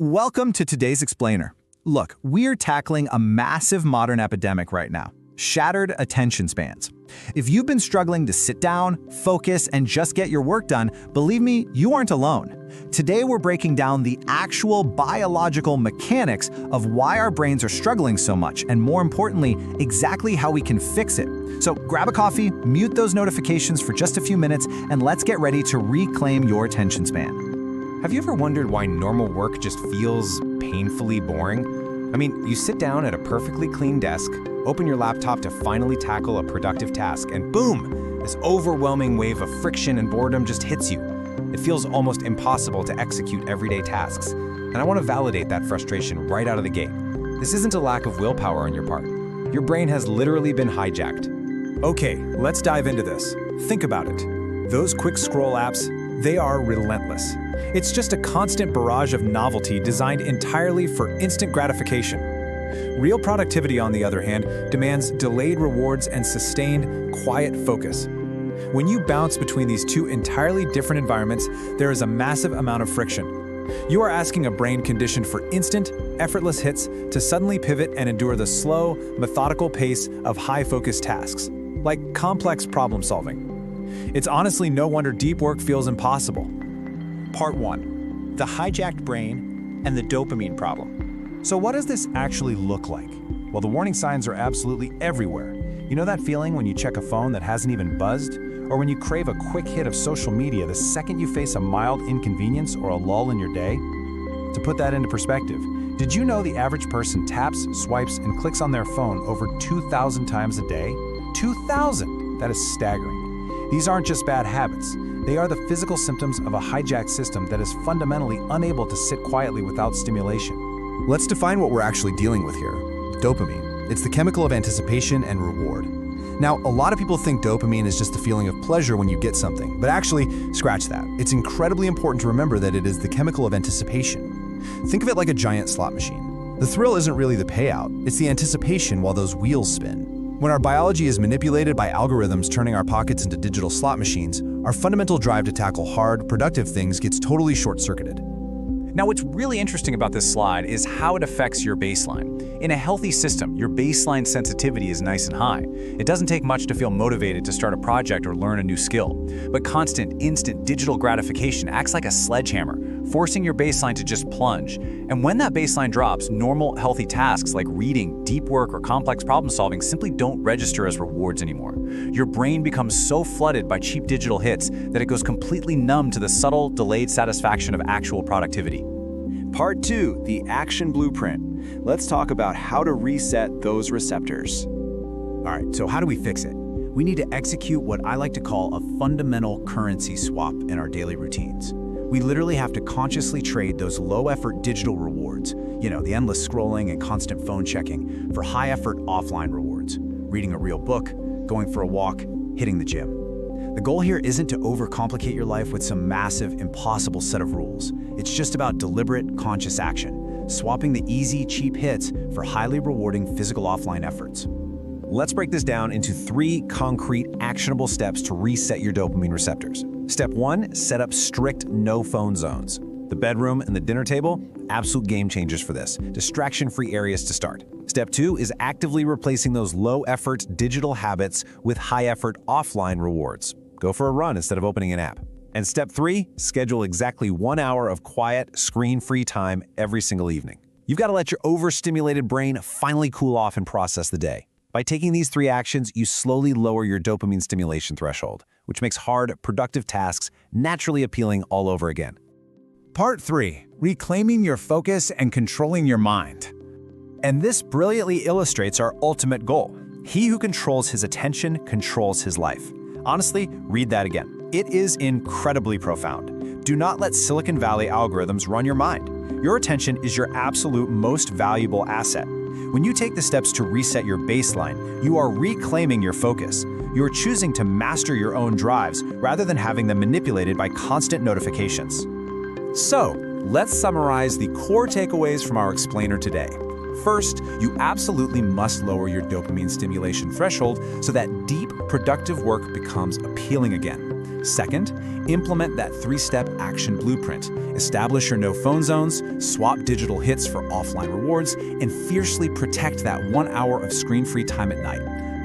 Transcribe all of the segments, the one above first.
Welcome to today's Explainer. Look, we're tackling a massive modern epidemic right now: shattered attention spans. If you've been struggling to sit down, focus, and just get your work done, believe me, you aren't alone. Today we're breaking down the actual biological mechanics of why our brains are struggling so much, and more importantly, exactly how we can fix it. So grab a coffee, mute those notifications for just a few minutes, and let's get ready to reclaim your attention span. Have you ever wondered why normal work just feels painfully boring? I mean, you sit down at a perfectly clean desk, open your laptop to finally tackle a productive task, and boom! This overwhelming wave of friction and boredom just hits you. It feels almost impossible to execute everyday tasks. And I want to validate that frustration right out of the gate. This isn't a lack of willpower on your part. Your brain has literally been hijacked. Okay, let's dive into this. Think about it. Those quick scroll apps, they are relentless. It's just a constant barrage of novelty designed entirely for instant gratification. Real productivity, on the other hand, demands delayed rewards and sustained, quiet focus. When you bounce between these two entirely different environments, there is a massive amount of friction. You are asking a brain conditioned for instant, effortless hits to suddenly pivot and endure the slow, methodical pace of high-focus tasks, like complex problem solving. It's honestly no wonder deep work feels impossible. Part 1. The hijacked brain and the dopamine problem. So what does this actually look like? Well, the warning signs are absolutely everywhere. You know that feeling when you check a phone that hasn't even buzzed? Or when you crave a quick hit of social media the second you face a mild inconvenience or a lull in your day? To put that into perspective, did you know the average person taps, swipes, and clicks on their phone over 2,000 times a day? 2,000! That is staggering. These aren't just bad habits. They are the physical symptoms of a hijacked system that is fundamentally unable to sit quietly without stimulation. Let's define what we're actually dealing with here. Dopamine. It's the chemical of anticipation and reward. Now, a lot of people think dopamine is just the feeling of pleasure when you get something, but actually, scratch that. It's incredibly important to remember that it is the chemical of anticipation. Think of it like a giant slot machine. The thrill isn't really the payout, it's the anticipation while those wheels spin. When our biology is manipulated by algorithms turning our pockets into digital slot machines, our fundamental drive to tackle hard, productive things gets totally short-circuited. Now, what's really interesting about this slide is how it affects your baseline. In a healthy system, your baseline sensitivity is nice and high. It doesn't take much to feel motivated to start a project or learn a new skill. But constant, instant digital gratification acts like a sledgehammer, forcing your baseline to just plunge. And when that baseline drops, normal, healthy tasks like reading, deep work, or complex problem solving simply don't register as rewards anymore. Your brain becomes so flooded by cheap digital hits that it goes completely numb to the subtle, delayed satisfaction of actual productivity. Part 2, the action blueprint. Let's talk about how to reset those receptors. All right, so how do we fix it? We need to execute what I like to call a fundamental currency swap in our daily routines. We literally have to consciously trade those low-effort digital rewards, the endless scrolling and constant phone checking, for high-effort offline rewards, reading a real book, going for a walk, hitting the gym. The goal here isn't to overcomplicate your life with some massive, impossible set of rules. It's just about deliberate, conscious action, swapping the easy, cheap hits for highly rewarding physical offline efforts. Let's break this down into 3 concrete, actionable steps to reset your dopamine receptors. Step 1, set up strict no-phone zones. The bedroom and the dinner table, absolute game changers for this. Distraction-free areas to start. Step 2 is actively replacing those low-effort digital habits with high-effort offline rewards. Go for a run instead of opening an app. And step 3, schedule exactly 1 hour of quiet, screen-free time every single evening. You've got to let your overstimulated brain finally cool off and process the day. By taking these 3 actions, you slowly lower your dopamine stimulation threshold, which makes hard, productive tasks naturally appealing all over again. Part 3, reclaiming your focus and controlling your mind. And this brilliantly illustrates our ultimate goal. He who controls his attention controls his life. Honestly, read that again. It is incredibly profound. Do not let Silicon Valley algorithms run your mind. Your attention is your absolute most valuable asset. When you take the steps to reset your baseline, you are reclaiming your focus. You are choosing to master your own drives rather than having them manipulated by constant notifications. So, let's summarize the core takeaways from our explainer today. First, you absolutely must lower your dopamine stimulation threshold so that deep, productive work becomes appealing again. Second, implement that 3-step action blueprint. Establish your no-phone zones, swap digital hits for offline rewards, and fiercely protect that 1 hour of screen-free time at night.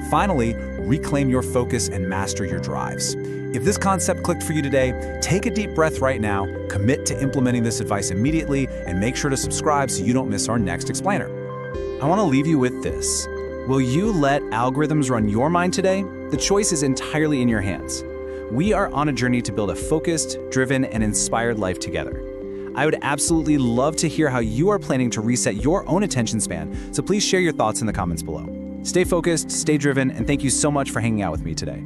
Finally, reclaim your focus and master your drives. If this concept clicked for you today, take a deep breath right now, commit to implementing this advice immediately, and make sure to subscribe so you don't miss our next explainer. I want to leave you with this. Will you let algorithms run your mind today? The choice is entirely in your hands. We are on a journey to build a focused, driven, and inspired life together. I would absolutely love to hear how you are planning to reset your own attention span, so please share your thoughts in the comments below. Stay focused, stay driven, and thank you so much for hanging out with me today.